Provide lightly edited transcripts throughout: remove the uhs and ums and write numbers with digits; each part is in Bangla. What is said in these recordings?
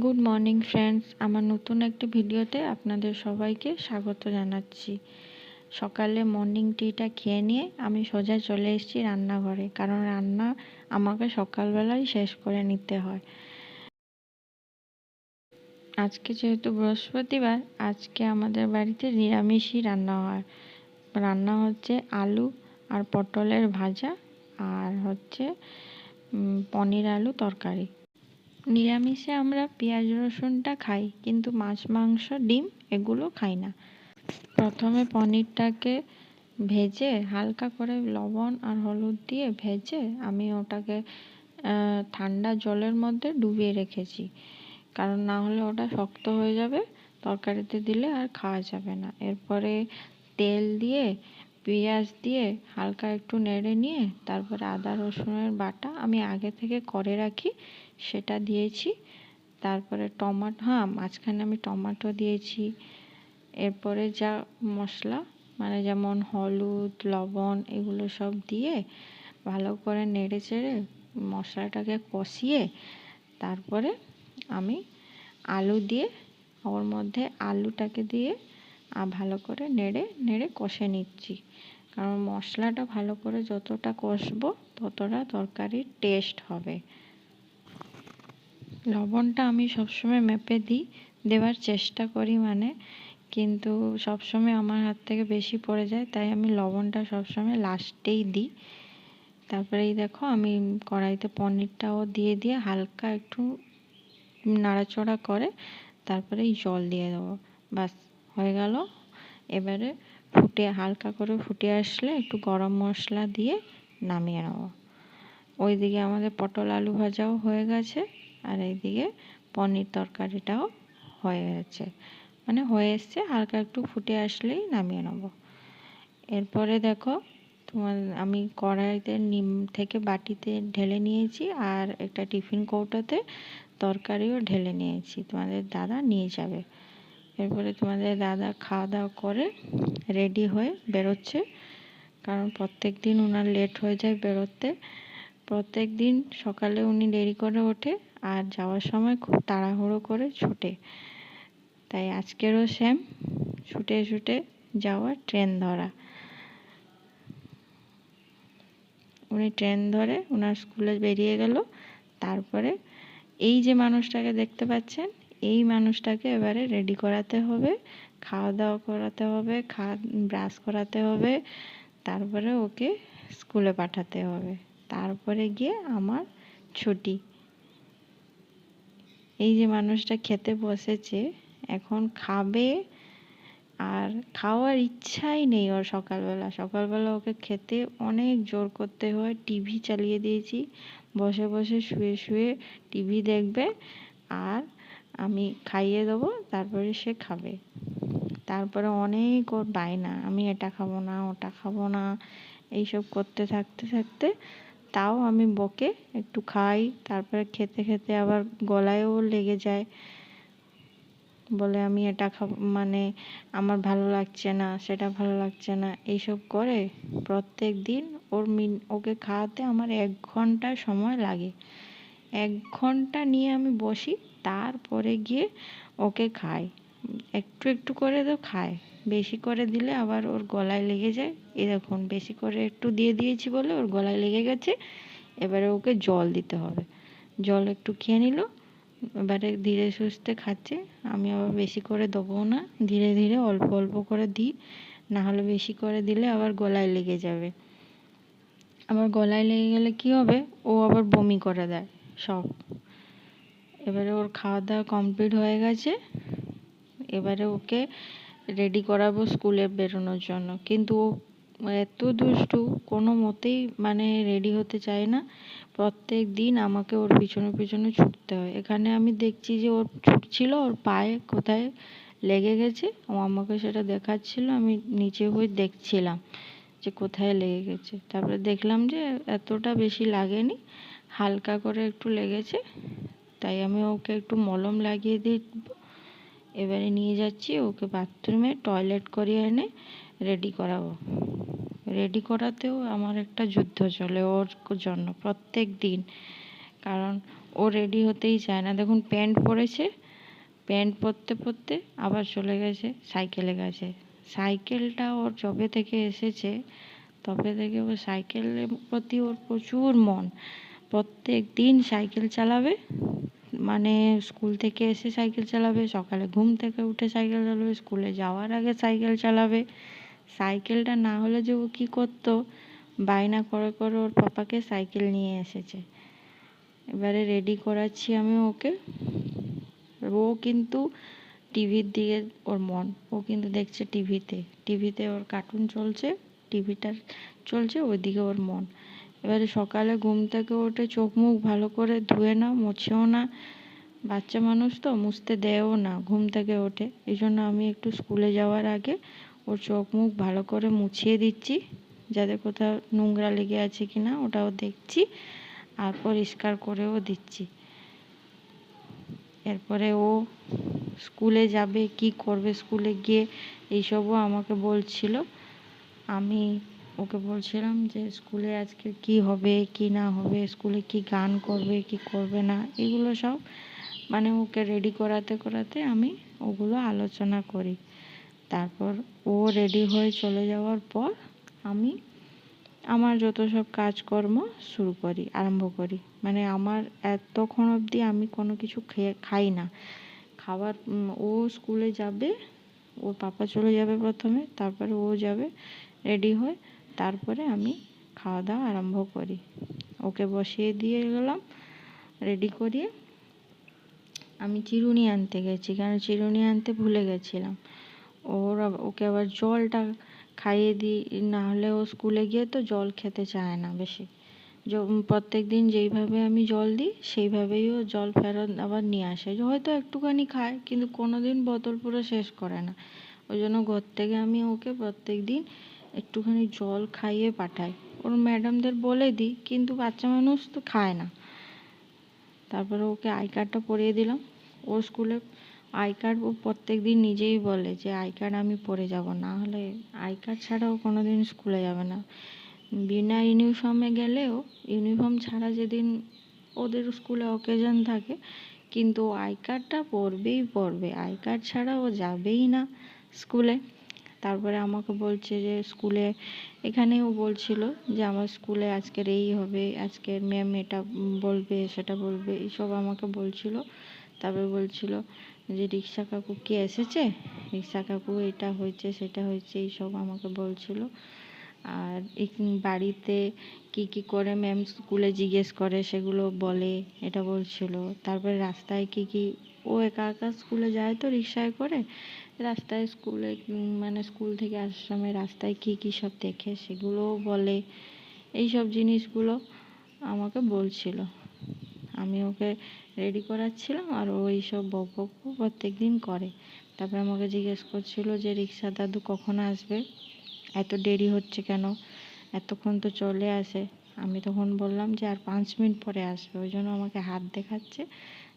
গুড মর্নিং ফ্রেন্ডস, আমার নতুন একটি ভিডিওতে আপনাদের সবাইকে স্বাগত জানাচ্ছি। সকালে মর্নিং টিটা খেয়ে নিয়ে আমি সোজা চলে এসেছি রান্নাঘরে, কারণ রান্না আমাকে সকালবেলায় শেষ করে নিতে হয়। আজকে যেহেতু বৃহস্পতিবার, আজকে আমাদের বাড়িতে নিরামিষই রান্না হয়। রান্না হচ্ছে আলু আর পটলের ভাজা, আর হচ্ছে পনির আলু তরকারি। নিরামিষে আমরা পেঁয়াজ রসুনটা খাই, কিন্তু মাছ মাংস ডিম এগুলো খাই না। প্রথমে পনিরটাকে ভেজে হালকা করে লবণ আর হলুদ দিয়ে ভেজে আমি ওটাকে ঠান্ডা জলের মধ্যে ডুবিয়ে রেখেছি, কারণ না হলে ওটা শক্ত হয়ে যাবে, তরকারিতে দিলে আর খাওয়া যাবে না। এরপরে তেল দিয়ে পেঁয়াজ দিয়ে হালকা একটু নেড়ে নিয়ে তারপরে আদা রসুনের বাটা আমি আগে থেকে করে রাখি, সেটা দিয়েছি। তারপরে মাঝখানে আমি টমেটো দিয়েছি। এরপরে যা মশলা, মানে যেমন হলুদ লবণ এগুলো সব দিয়ে ভালো করে নেড়ে চেড়ে মশলাটাকে কষিয়ে তারপরে আমি আলু দিয়ে ওর মধ্যে আলুটাকে দিয়ে ভালো করে নেড়ে নেড়ে কষে নিচ্ছি, কারণ মশলাটা ভালো করে যতটা কষবো ততটা তরকারির টেস্ট হবে। লবণটা আমি সবসময় মেপে দেওয়ার চেষ্টা করি, কিন্তু সবসময় আমার হাত থেকে বেশি পড়ে যায়, তাই আমি লবণটা সবসময় লাস্টেই দিই। তারপরে এই দেখো আমি কড়াইতে পনিরটাও দিয়ে হালকা একটু নাড়াচড়া করে তারপরে এই জল দিয়ে দেবো, বাস হয়ে গেল। এবারে হালকা করে ফুটে আসলে একটু গরম মশলা দিয়ে নামিয়ে নেব। ওইদিকে আমাদের পটল আলু ভাজাও হয়ে গেছে, আর এইদিকে পনির তরকারিটাও হয়ে গেছে, হয়ে এসছে। হালকা একটু ফুটে আসলেই নামিয়ে নেব। এরপরে দেখো আমি কড়াইতে নিম থেকে বাটিতে ঢেলে নিয়েছি, আর একটা টিফিন কৌটোতে তরকারিও ঢেলে নিয়েছি, তোমাদের দাদা নিয়ে যাবে। এরপরে তোমাদের দাদা খাওয়া দাওয়া করে রেডি হয়ে বেরোচ্ছে, কারণ প্রত্যেক দিন ওনার লেট হয়ে যায় বেরোতে। প্রত্যেক দিন সকালে উনি দেরি করে ওঠে আর যাওয়ার সময় খুব তাড়াহুড়ো করে ছুটে, তাই আজকেরও সেম ছুটে ছুটে যাওয়ার ট্রেন ধরা। উনি ট্রেন ধরে ওনার স্কুলে বেরিয়ে গেল। তারপরে এই যে মানুষটাকে দেখতে পাচ্ছেন, এই মানুষটাকে এবারে রেডি করাতে হবে, খাওয়া দাওয়া করাতে হবে, ব্রাশ করাতে হবে, তারপরে ওকে স্কুলে পাঠাতে হবে, তারপরে গিয়ে আমার ছুটি। এই যে মানুষটা খেতে বসেছে, এখন খাবে, আর খাওয়ার ইচ্ছাই নেই ওর। সকালবেলা ওকে খেতে অনেক জোর করতে হয়। টিভি চালিয়ে দিয়েছি, বসে বসে শুয়ে শুয়ে টিভি দেখবে, আর আমি খাইয়ে দেবো, তারপরে সে খাবে। তারপরে অনেক ওর বায়না, আমি এটা খাবো না, ওটা খাবো না, এইসব করতে থাকতে থাকতে তাও আমি বকে একটু খাই। তারপরে খেতে খেতে আবার গলায়ও লেগে যায়, বলে আমি এটা খাবো, আমার ভালো লাগছে না, সেটা ভালো লাগছে না, এইসব করে প্রত্যেক দিন ওকে খাওয়াতে আমার 1 ঘন্টা সময় লাগে। 1 ঘন্টা নিয়ে আমি বসি, তারপরে গিয়ে ওকে খাই। একটু একটু করে তো খায়, বেশি করে দিলে আবার ওর গলায় লেগে যায়। এই দেখুন, বেশি করে একটু দিয়ে দিয়েছি বলে ওর গলায় লেগে গেছে। এবারে ওকে জল দিতে হবে। জল একটু খেয়ে নিল, এবারে ধীরে সুস্থে খাচ্ছে। আমি আবার বেশি করে দেবো না, ধীরে ধীরে অল্প অল্প করে দিই, না হলে বেশি করে দিলে আবার গলায় লেগে যাবে। আবার গলায় লেগে গেলে কি হবে, ও আবার বমি করে দেয় সব। এবারে ওর খাওয়া দাওয়া কমপ্লিট হয়ে গেছে, এবারে ওকে রেডি করাবো স্কুলে বেরোনোর জন্য। কিন্তু ও এত দুষ্টু, কোনো মতেই রেডি হতে চায় না। প্রত্যেক দিন আমাকে ওর পিছনে পিছনে ছুটতে হয়। এখানে আমি দেখছি যে ওর ছুটছিল, ওর পায়ে কোথায় লেগে গেছে, ও আমাকে সেটা দেখাচ্ছিল। আমি নিচে হয়ে দেখছিলাম যে কোথায় লেগে গেছে। তারপরে দেখলাম যে এতটা বেশি লাগেনি, হালকা করে একটু লেগেছে, তাই আমি ওকে একটু মলম লাগিয়ে দিই। এবারে নিয়ে যাচ্ছি ওকে বাথরুমে, টয়লেট করিয়ে এনে রেডি করাবো। রেডি করাতেও আমার একটা যুদ্ধ চলে ওর জন্য প্রত্যেক দিন, কারণ ও রেডি হতেই চায় না। দেখুন প্যান্ট পরেছে, প্যান্ট পরতে পরতে আবার চলে গেছে সাইকেলে গেছে। সাইকেলটা ওর যবে থেকে এসেছে তবে থেকে ওর সাইকেলের প্রতি ওর প্রচুর মন। প্রত্যেক দিন সাইকেল চালাবে, মানে স্কুল থেকে এসে সাইকেল চালাবে, সকালে ঘুম থেকে উঠে সাইকেল চালাবে, স্কুলে যাওয়ার আগে সাইকেল চালাবে। সাইকেলটা না হলে যে ও কী করতো, বায়না করে করে ওর পাপাকে সাইকেল নিয়ে এসেছে। এবারে রেডি করাচ্ছি আমি ওকে। ও কিন্তু টিভির দিকে ওর মন, ও কিন্তু দেখছে টিভিতে ওর কার্টুন চলছে, টিভিটা চলছে, ওইদিকে ওর মন। এবারে সকালে ঘুম থেকে উঠে চোখ মুখ ভালো করে ধুয়ে না, মুছেও না, বাচ্চা মানুষ তো মুছতে দেয়ও না ঘুম থেকে ওঠে। এই জন্য আমি একটু স্কুলে যাওয়ার আগে ওর চোখ মুখ ভালো করে মুছিয়ে দিচ্ছি, যাতে কোথাও নোংরা লেগে আছে কিনা ওটাও দেখছি, আর পরিষ্কার করেও দিচ্ছি। এরপরে ও স্কুলে যাবে, কি করবে স্কুলে গিয়ে এইসবও আমাকে বলছিল। আমি ওকে বলছিলাম যে স্কুলে আজকে কি হবে কি না হবে, স্কুলে কি গান করবে কি করবে না, এগুলো সব মানে ওকে রেডি করাতে করাতে আমি ওগুলো আলোচনা করি। তারপর ও রেডি হয়ে চলে যাওয়ার পর আমি আমার যত সব কাজকর্ম আরম্ভ করি। মানে আমার এতক্ষণ অবধি আমি কোনো কিছু খাই না। খাবার ও স্কুলে যাবে, ওর পাপা চলে যাবে প্রথমে, তারপরে ও যাবে রেডি হয়ে, তারপরে আমি খাওয়া দাওয়া আরম্ভ করি। ওকে বসিয়ে দিয়ে গেলাম রেডি করিয়ে। আমি চিরুনি আনতে গেছি, কারণ চিরুনি আনতে ভুলে গেছিলাম। ওকে আবার জলটা খাইয়ে দিই, না হলে ও স্কুলে গিয়ে তো জল খেতে চায় না বেশি। প্রত্যেক দিন যেইভাবে আমি জল দিই সেইভাবেই ও জল ফেরত আবার নিয়ে আসে। হয়তো একটুখানি খায়, কিন্তু কোনো দিন বোতল পুরো শেষ করে না। ওই জন্য ঘর থেকে আমি ওকে প্রত্যেক দিন একটুখানি জল খাইয়ে পাঠাই। ওর ম্যাডামদের বলে দিই, কিন্তু বাচ্চা মানুষ তো খায় না। তারপরে ওকে আই কার্ডটা পরিয়ে দিলাম। ওর স্কুলে আই কার্ড ও প্রত্যেক দিন নিজেই বলে যে আই কার্ড আমি পরে যাব, না হলে আই কার্ড ছাড়া ও কোনো দিন স্কুলে যাবে না। বিনা ইউনিফর্মে গেলেও, ইউনিফর্ম ছাড়া যেদিন ওদের স্কুলে অকেশন থাকে, কিন্তু আই কার্ডটা পরবেই পরবে, আই কার্ড ছাড়া ও যাবেই না স্কুলে। তারপরে আমাকে বলছে যে স্কুলে, এখানেও বলছিল যে আমার স্কুলে আজকের এই হবে, আজকের ম্যাম এটা বলবে সেটা বলবে, এইসব আমাকে বলছিল। তারপরে বলছিল যে রিক্সা কাকু কে এসেছে, রিক্সা কাকু এটা হয়েছে সেটা হয়েছে, এইসব আমাকে বলছিল। আর বাড়িতে কি কি করে ম্যাম স্কুলে জিজ্ঞেস করে সেগুলো বলে, এটা বলছিল। তারপরে রাস্তায় কি কি, ও একা একা স্কুলে যায় তো রিক্সায় করে, রাস্তায় স্কুলে মানে স্কুল থেকে আসার সময় রাস্তায় কি কি সব দেখে সেগুলোও বলে। এইসব জিনিসগুলো আমাকে বলছিল। আমি ওকে রেডি করাচ্ছিলাম আর ও এইসব বক বক প্রত্যেক দিন করে। তারপরে আমাকে জিজ্ঞেস করছিল যে রিক্সা দাদু কখন আসবে, এত দেরি হচ্ছে কেন, এতক্ষণ তো চলে আসে। আমি তখন বললাম যে আর 5 মিনিট পরে আসবে। ওই জন্য আমাকে হাত দেখাচ্ছে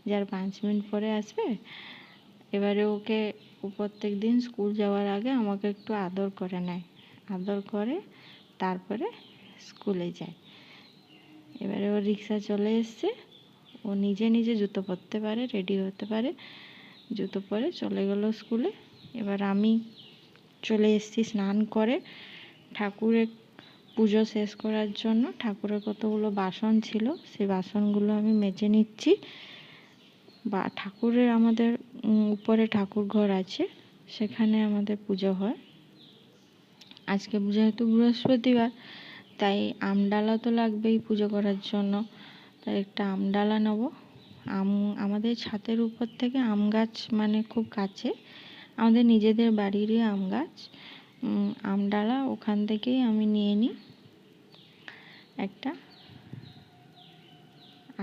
যে আর 5 মিনিট পরে আসবে। এবারে ওকে প্রত্যেক দিন স্কুল যাওয়ার আগে আমাকে একটু আদর করে নেয়, আদর করে তারপরে স্কুলে যায়। এবারে ও রিক্সা চলে এসছে, ও নিজে নিজে জুতো পরতে পারে, রেডি হতে পারে, জুতো পরে চলে গেল স্কুলে। এবার আমি চলে এসেছি স্নান করে, ঠাকুরের পুজো শেষ করার জন্য। ঠাকুরের কতগুলো বাসন ছিল, সেই বাসনগুলো আমি মেজে নিচ্ছি। বা ঠাকুরের আমাদের উপরে ঠাকুর ঘর আছে, সেখানে আমাদের পুজো হয়। আজকে যেহেতু বৃহস্পতিবার, তাই আমডালা তো লাগবেই পুজো করার জন্য, তাই একটা আমডালা নেব। আমাদের ছাদের উপর থেকে আম গাছ মানে খুব কাছে, আমাদের নিজেদের বাড়িরই আম গাছ। আমডালা ওখান থেকেই আমি নিয়ে নিই একটা।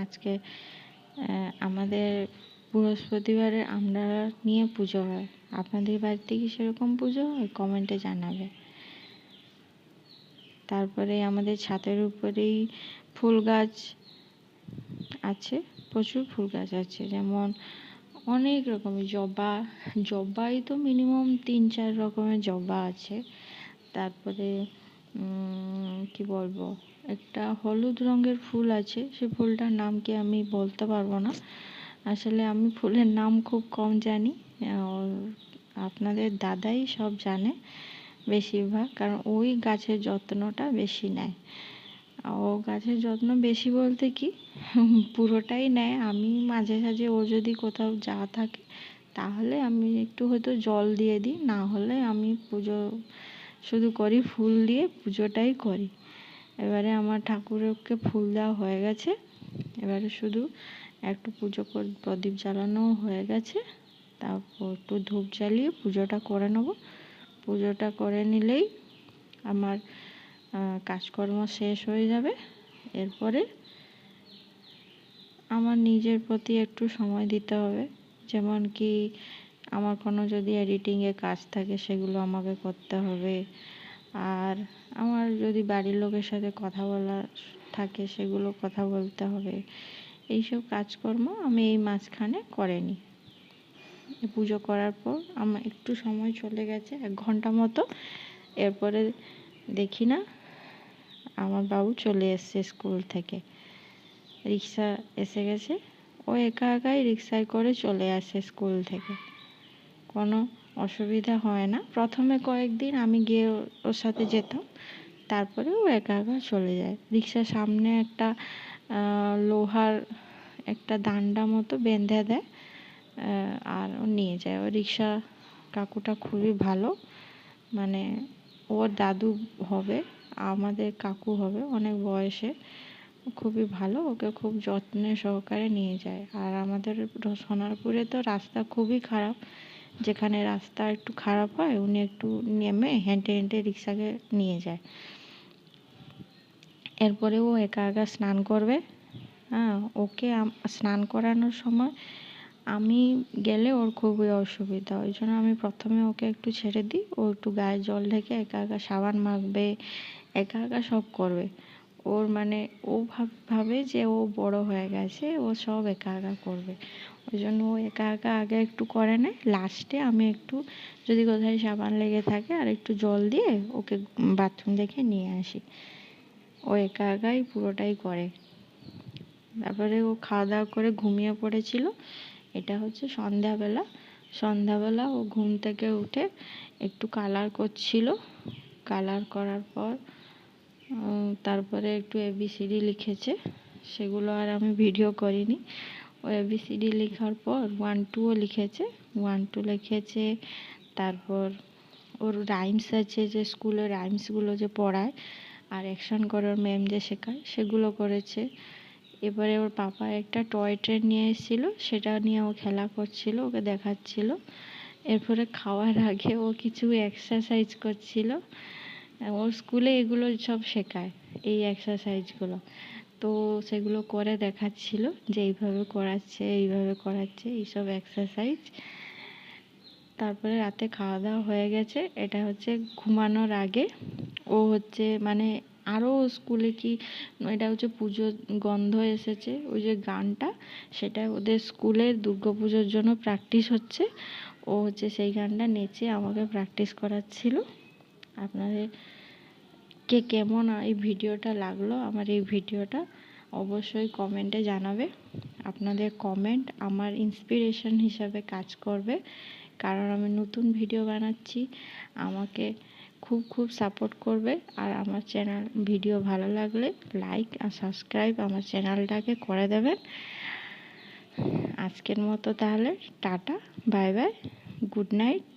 আজকে আমাদের বৃহস্পতিবারে আমডালা নিয়ে পুজো হয়। আপনাদের বাড়িতে কি সেরকম পুজো হয়? কমেন্টে জানাবে। তারপরে আমাদের ছাদের উপরেই ফুল গাছ আছে, প্রচুর ফুল গাছ আছে, যেমন অনেক রকমের জবাই তো মিনিমাম 3-4 রকমের জবা আছে। তারপরে কি বলবো, একটা হলুদ রঙের ফুল আছে, সেই ফুলটার নাম কি আমি বলতে পারবো না। আসলে আমি ফুলের নাম খুব কম জানি, আপনাদের দাদাই সব জানে বেশিরভাগ, কারণ ওই গাছের যত্নটা বেশি নেয়। ও গাছের যত্ন বেশি বলতে কি পুরোটাই নেয়। আমি মাঝে সাঝে ও যদি কোথাও যাওয়া থাকে তাহলে আমি একটু হয়তো জল দিয়ে দিই, না হলে আমি পুজো শুধু করি, ফুল দিয়ে পুজোটাই করি। এবারে আমার ঠাকুরকে ফুল দেওয়া হয়ে গেছে, এবারে শুধু একটু পুজো করে প্রদীপ জ্বালানো হয়ে গেছে, তারপর একটু ধূপ জ্বালিয়ে পুজোটা করে নেব। পুজোটা করে নিলেই আমার কাজকর্ম শেষ হয়ে যাবে। এরপরে আমার নিজের প্রতি একটু সময় দিতে হবে, যেমন কি আমার কোনো যদি এডিটিংয়ের কাজ থাকে সেগুলো আমাকে করতে হবে, আর আমার যদি বাড়ির লোকের সাথে কথা বলার থাকে সেগুলো কথা বলতে হবে। এইসব কাজকর্ম আমি এই মাঝখানে করে নিই। পুজো করার পর আমার একটু সময় চলে গেছে, 1 ঘন্টা মতো। এরপরে দেখি না আমার বাবু চলে এসছে স্কুল থেকে, রিক্সা এসে গেছে। ও একা একাই রিক্সায় করে চলে আসে স্কুল থেকে, কোনো অসুবিধা হয় না। প্রথমে কয়েকদিন আমি গিয়ে ওর সাথে যেতাম, তারপরে ও একা একা চলে যায়। রিক্সার সামনে একটা লোহার একটা ডান্ডা মতো বেঁধে দেয়, আর ও নিয়ে যায়। ও রিক্সা কাকুটা খুবই ভালো, মানে ওর দাদু হবে, আমাদের কাকু হবে, অনেক বয়সে, খুবই ভালো। ওকে খুব যত্নে সহকারে নিয়ে যায়। আর আমাদের সোনারপুরে তো রাস্তা খুবই খারাপ, যেখানে রাস্তা একটু খারাপ হয় উনি একটু নেমে হেঁটে হেঁটে রিক্সাকে নিয়ে যায়। এরপরে ও একা একা স্নান করবে। হ্যাঁ, ওকে স্নান করানোর সময় আমি গেলে ওর খুবই অসুবিধা, ওই জন্য আমি প্রথমে ওকে একটু ছেড়ে দিই। ও একটু গায়ে জল ঢেকে একা একা সাবান মাখবে, একা একা সব করবে। ওর মানে ও ভাবে যে ও বড় হয়ে গেছে, ও সব একা একা করবে। ওই জন্য ও একা একা আগে একটু করে নেয়, লাস্টে আমি একটু যদি কোথায় সাবান লেগে থাকে আর একটু জল দিয়ে ওকে বাথরুম থেকে নিয়ে আসি। ও একা একাই পুরোটাই করে। তারপরে ও খাওয়া দাওয়া করে ঘুমিয়ে পড়েছিল। এটা হচ্ছে সন্ধ্যাবেলা। সন্ধ্যাবেলা ও ঘুম থেকে উঠে একটু কালার করছিল। কালার করার পর তারপরে একটু ABCD লিখেছে, সেগুলো আর আমি ভিডিও করিনি। ও ABCD লেখার পর 1 2ও লিখেছে, 1 2 লিখেছে। তারপর ওর রাইমস আছে, যে স্কুলে রাইমসগুলো যে পড়ায় আর অ্যাকশন করার ম্যাম যে শেখায় সেগুলো করেছে। এবারে ওর পাপা একটা টয় ট্রেন নিয়ে এসেছিলো, সেটা নিয়ে ও খেলা করছিল, ওকে দেখাচ্ছিল। এরপরে খাওয়ার আগে ও কিছু এক্সারসাইজ করছিল। ওর স্কুলে এগুলো সব শেখায়, এই এক্সারসাইজগুলো, তো সেগুলো করে দেখাচ্ছিল যে এইভাবে করাচ্ছে, এইভাবে করাচ্ছে, এইসব এক্সারসাইজ। তারপরে রাতে খাওয়া দাওয়া হয়ে গেছে, এটা হচ্ছে ঘুমানোর আগে। ও হচ্ছে মানে আরও স্কুলে কি, এটা হচ্ছে পুজোর গন্ধ এসেছে, ওই যে গানটা, সেটা ওদের স্কুলের দুর্গাপুজোর জন্য প্র্যাকটিস হচ্ছে। ও হচ্ছে সেই গানটা নেচে আমাকে প্র্যাকটিস করাচ্ছিল। আপনাদের কে কেমন এই ভিডিওটা লাগলো, আমার এই ভিডিওটা অবশ্যই কমেন্টে জানাবে। আপনাদের কমেন্ট আমার ইন্সপিরেশন হিসাবে কাজ করবে, কারণ আমি নতুন ভিডিও বানাচ্ছি। আমাকে খুব খুব সাপোর্ট করবে। আর আমার চ্যানেল ভিডিও ভালো লাগলে লাইক আর সাবস্ক্রাইব আমার চ্যানেলটাকে করে দেবেন। আজকের মতো তাহলে tata, bye bye, good night.